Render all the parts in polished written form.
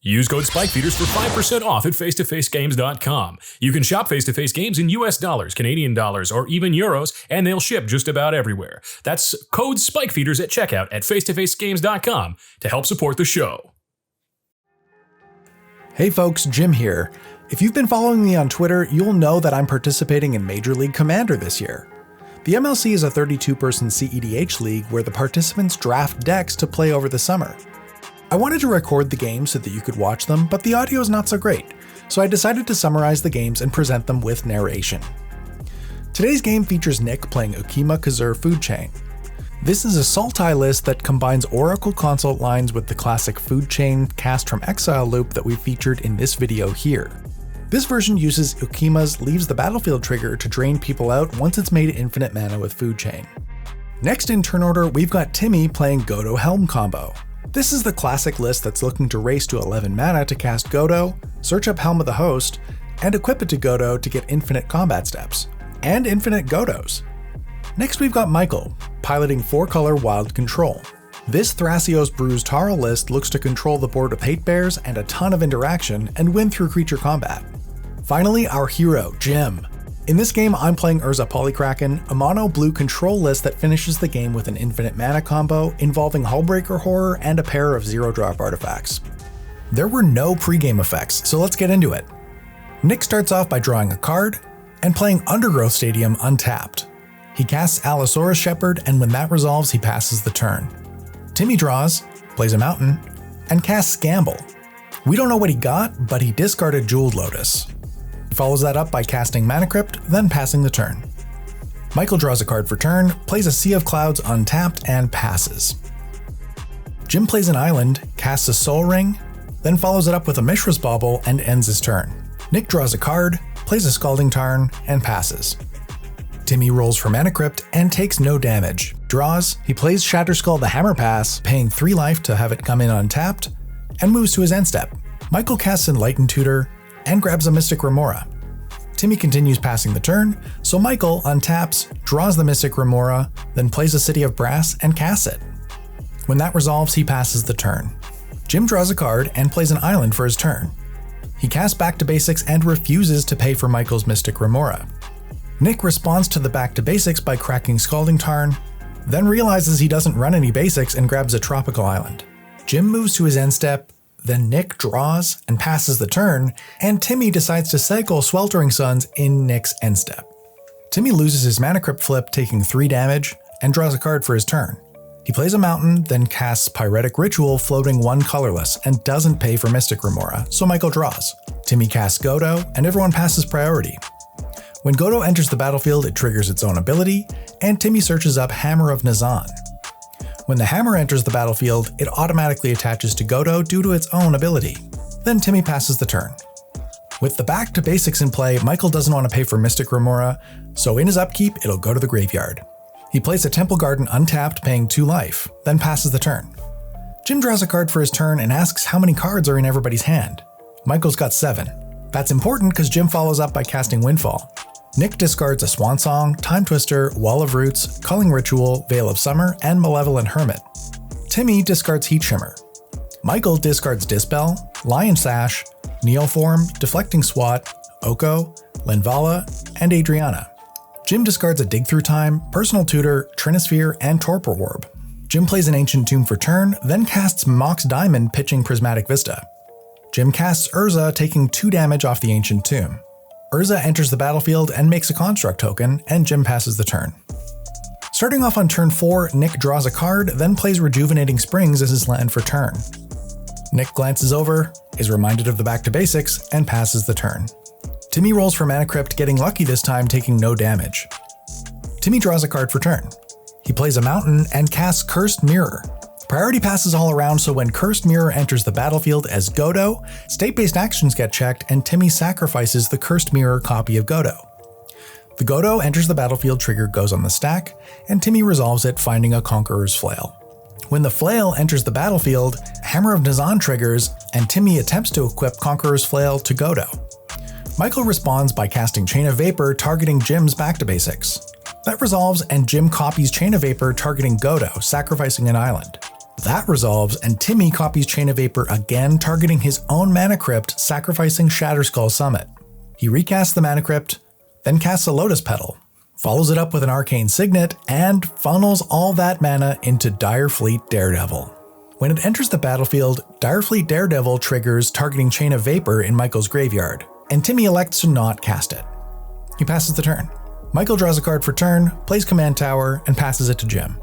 Use code SPIKEFEEDERS for 5% off at face-to-facegames.com. You can shop face-to-face games in US dollars, Canadian dollars, or even euros, and they'll ship just about everywhere. That's code SPIKEFEEDERS at checkout at face-to-facegames.com to help support the show. Hey folks, Jim here. If you've been following me on Twitter, you'll know that I'm participating in Major League Commander this year. The MLC is a 32-person CEDH league where the participants draft decks to play over the summer. I wanted to record the games so that you could watch them, but the audio is not so great, so I decided to summarize the games and present them with narration. Today's game features Nick playing Ukkima Cazur Food Chain. This is a Sultai list that combines Oracle consult lines with the classic Food Chain cast from Exile loop that we featured in this video here. This version uses Ukkima's Leaves the Battlefield trigger to drain people out once it's made infinite mana with Food Chain. Next in turn order, we've got Timmy playing Godo Helm combo. This is the classic list that's looking to race to 11 mana to cast Godo, search up Helm of the Host, and equip it to Godo to get infinite combat steps, and infinite Godos. Next we've got Michael, piloting 4-color Wild Control. This Thrasios Bruse Tara list looks to control the board with hate bears and a ton of interaction and win through creature combat. Finally, our hero, Jim. In this game, I'm playing Urza Polykraken, a mono blue control list that finishes the game with an infinite mana combo involving Hullbreaker Horror and a pair of 0-drop artifacts. There were no pregame effects, so let's get into it. Nick starts off by drawing a card and playing Undergrowth Stadium untapped. He casts Allosaurus Shepherd, and when that resolves, he passes the turn. Timmy draws, plays a mountain, and casts Gamble. We don't know what he got, but he discarded Jeweled Lotus. He follows that up by casting Mana Crypt, then passing the turn. Michael draws a card for turn, plays a Sea of Clouds untapped, and passes. Jim plays an island, casts a Soul Ring, then follows it up with a Mishra's Bauble and ends his turn. Nick draws a card, plays a Scalding Tarn, and passes. Timmy rolls for Mana Crypt and takes no damage. Draws, he plays Shatterskull the Hammer Pass, paying 3 life to have it come in untapped, and moves to his end step. Michael casts Enlightened Tutor, and grabs a Mystic Remora. Timmy continues passing the turn, so Michael untaps, draws the Mystic Remora, then plays a City of Brass and casts it. When that resolves, he passes the turn. Jim draws a card and plays an island for his turn. He casts Back to Basics and refuses to pay for Michael's Mystic Remora. Nick responds to the Back to Basics by cracking Scalding Tarn, then realizes he doesn't run any basics and grabs a Tropical Island. Jim moves to his end step, then Nick draws and passes the turn, and Timmy decides to cycle Sweltering Suns in Nick's end step. Timmy loses his Mana Crypt flip, taking 3 damage, and draws a card for his turn. He plays a mountain, then casts Pyretic Ritual, floating 1 colorless, and doesn't pay for Mystic Remora, so Michael draws. Timmy casts Godo, and everyone passes priority. When Godo enters the battlefield, it triggers its own ability, and Timmy searches up Hammer of Nazan. When the hammer enters the battlefield, it automatically attaches to Godo due to its own ability. Then Timmy passes the turn. With the Back to Basics in play, Michael doesn't want to pay for Mystic Remora, so in his upkeep, it'll go to the graveyard. He plays a Temple Garden untapped, paying 2 life, then passes the turn. Jim draws a card for his turn and asks how many cards are in everybody's hand. Michael's got 7. That's important because Jim follows up by casting Windfall. Nick discards a Swan Song, Time Twister, Wall of Roots, Culling Ritual, Veil of Summer, and Malevolent Hermit. Timmy discards Heat Shimmer. Michael discards Dispel, Lion Sash, Neoform, Deflecting Swat, Oko, Linvala, and Adriana. Jim discards a Dig Through Time, Personal Tutor, Trinisphere, and Torpor Orb. Jim plays an Ancient Tomb for turn, then casts Mox Diamond, pitching Prismatic Vista. Jim casts Urza, taking 2 damage off the Ancient Tomb. Urza enters the battlefield and makes a Construct token, and Jim passes the turn. Starting off on turn 4, Nick draws a card, then plays Rejuvenating Springs as his land for turn. Nick glances over, is reminded of the Back to Basics, and passes the turn. Timmy rolls for Mana Crypt, getting lucky this time, taking no damage. Timmy draws a card for turn. He plays a mountain and casts Cursed Mirror. Priority passes all around, so when Cursed Mirror enters the battlefield as Godo, state-based actions get checked and Timmy sacrifices the Cursed Mirror copy of Godo. The Godo enters the battlefield trigger goes on the stack, and Timmy resolves it, finding a Conqueror's Flail. When the Flail enters the battlefield, Hammer of Nazan triggers, and Timmy attempts to equip Conqueror's Flail to Godo. Michael responds by casting Chain of Vapor, targeting Jim's Back to Basics. That resolves, and Jim copies Chain of Vapor, targeting Godo, sacrificing an island. That resolves, and Timmy copies Chain of Vapor again, targeting his own Mana Crypt, sacrificing Shatterskull Summit. He recasts the Mana Crypt, then casts a Lotus Petal, follows it up with an Arcane Signet, and funnels all that mana into Direfleet Daredevil. When it enters the battlefield, Direfleet Daredevil triggers, targeting Chain of Vapor in Michael's graveyard, and Timmy elects to not cast it. He passes the turn. Michael draws a card for turn, plays Command Tower, and passes it to Jim.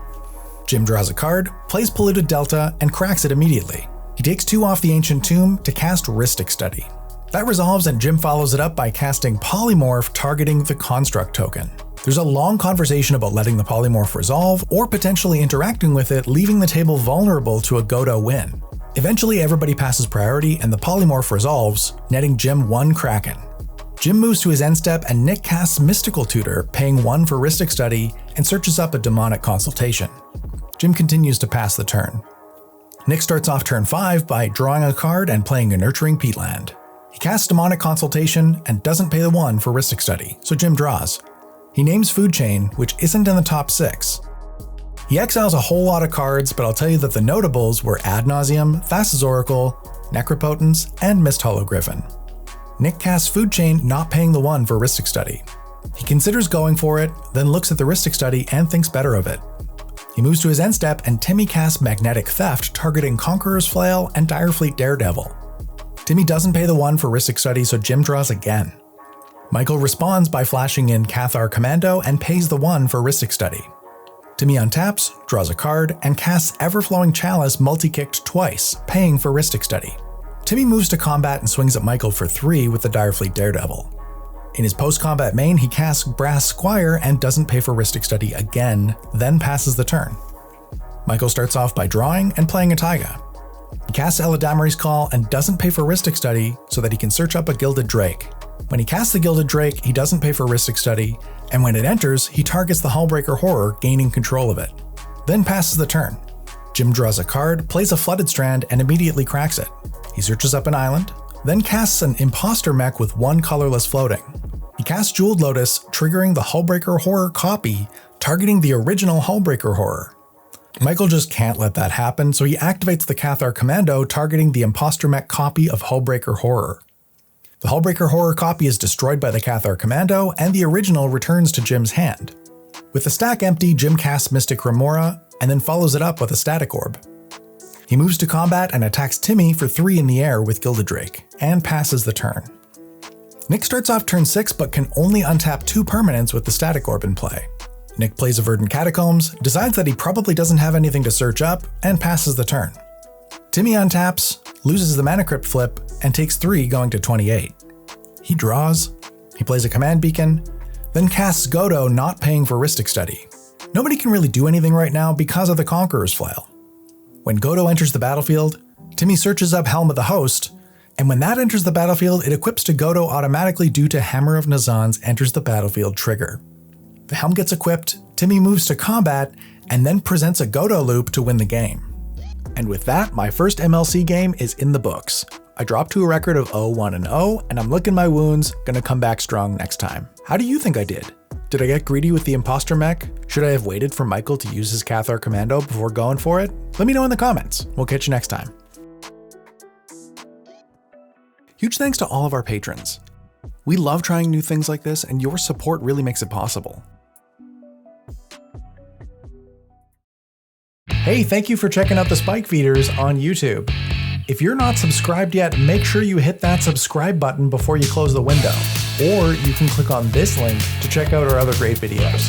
Jim draws a card, plays Polluted Delta, and cracks it immediately. He takes 2 off the Ancient Tomb to cast Rhystic Study. That resolves, and Jim follows it up by casting Polymorph, targeting the Construct token. There's a long conversation about letting the Polymorph resolve, or potentially interacting with it, leaving the table vulnerable to a Godo win. Eventually everybody passes priority and the Polymorph resolves, netting Jim 1 Kraken. Jim moves to his end step and Nick casts Mystical Tutor, paying 1 for Rhystic Study, and searches up a Demonic Consultation. Jim continues to pass the turn. Nick starts off turn 5 by drawing a card and playing a Nurturing Peatland. He casts Demonic Consultation and doesn't pay the 1 for Rhystic Study, so Jim draws. He names Food Chain, which isn't in the top 6. He exiles a whole lot of cards, but I'll tell you that the notables were Ad Nauseam, Thassa's Oracle, Necropotence, and Mist Hollow Griffin. Nick casts Food Chain, not paying the 1 for Rhystic Study. He considers going for it, then looks at the Rhystic Study and thinks better of it. He moves to his end step and Timmy casts Magnetic Theft, targeting Conqueror's Flail and Direfleet Daredevil. Timmy doesn't pay the 1 for Rhystic Study, so Jim draws again. Michael responds by flashing in Cathar Commando and pays the 1 for Rhystic Study. Timmy untaps, draws a card, and casts Everflowing Chalice multi-kicked twice, paying for Rhystic Study. Timmy moves to combat and swings at Michael for 3 with the Direfleet Daredevil. In his post-combat main, he casts Brass Squire and doesn't pay for Rhystic Study again, then passes the turn. Michael starts off by drawing and playing a Taiga. He casts Eladamri's Call and doesn't pay for Rhystic Study so that he can search up a Gilded Drake. When he casts the Gilded Drake, he doesn't pay for Rhystic Study, and when it enters, he targets the Hullbreaker Horror, gaining control of it. Then passes the turn. Jim draws a card, plays a Flooded Strand, and immediately cracks it. He searches up an island, then casts an Imposter Mech with 1 colorless floating. He casts Jeweled Lotus, triggering the Hullbreaker Horror copy, targeting the original Hullbreaker Horror. Michael just can't let that happen, so he activates the Cathar Commando, targeting the Imposter Mech copy of Hullbreaker Horror. The Hullbreaker Horror copy is destroyed by the Cathar Commando, and the original returns to Jim's hand. With the stack empty, Jim casts Mystic Remora, and then follows it up with a Static Orb. He moves to combat and attacks Timmy for 3 in the air with Gilded Drake, and passes the turn. Nick starts off turn 6 but can only untap 2 permanents with the Static Orb in play. Nick plays a Verdant Catacombs, decides that he probably doesn't have anything to search up, and passes the turn. Timmy untaps, loses the Mana Crypt flip, and takes 3, going to 28. He draws, he plays a Command Beacon, then casts Godo, not paying for Rhystic Study. Nobody can really do anything right now because of the Conqueror's Flail. When Godo enters the battlefield, Timmy searches up Helm of the Host, and when that enters the battlefield, it equips to Godo automatically due to Hammer of Nazan's enters the battlefield trigger. The Helm gets equipped, Timmy moves to combat, and then presents a Godo loop to win the game. And with that, my first MLC game is in the books. I dropped to a record of 0-1-0, and I'm licking my wounds, gonna come back strong next time. How do you think I did? Did I get greedy with the Imposter Mech? Should I have waited for Michael to use his Cathar Commando before going for it? Let me know in the comments. We'll catch you next time. Huge thanks to all of our patrons. We love trying new things like this, and your support really makes it possible. Hey, thank you for checking out the Spike Feeders on YouTube. If you're not subscribed yet, make sure you hit that subscribe button before you close the window, or you can click on this link to check out our other great videos.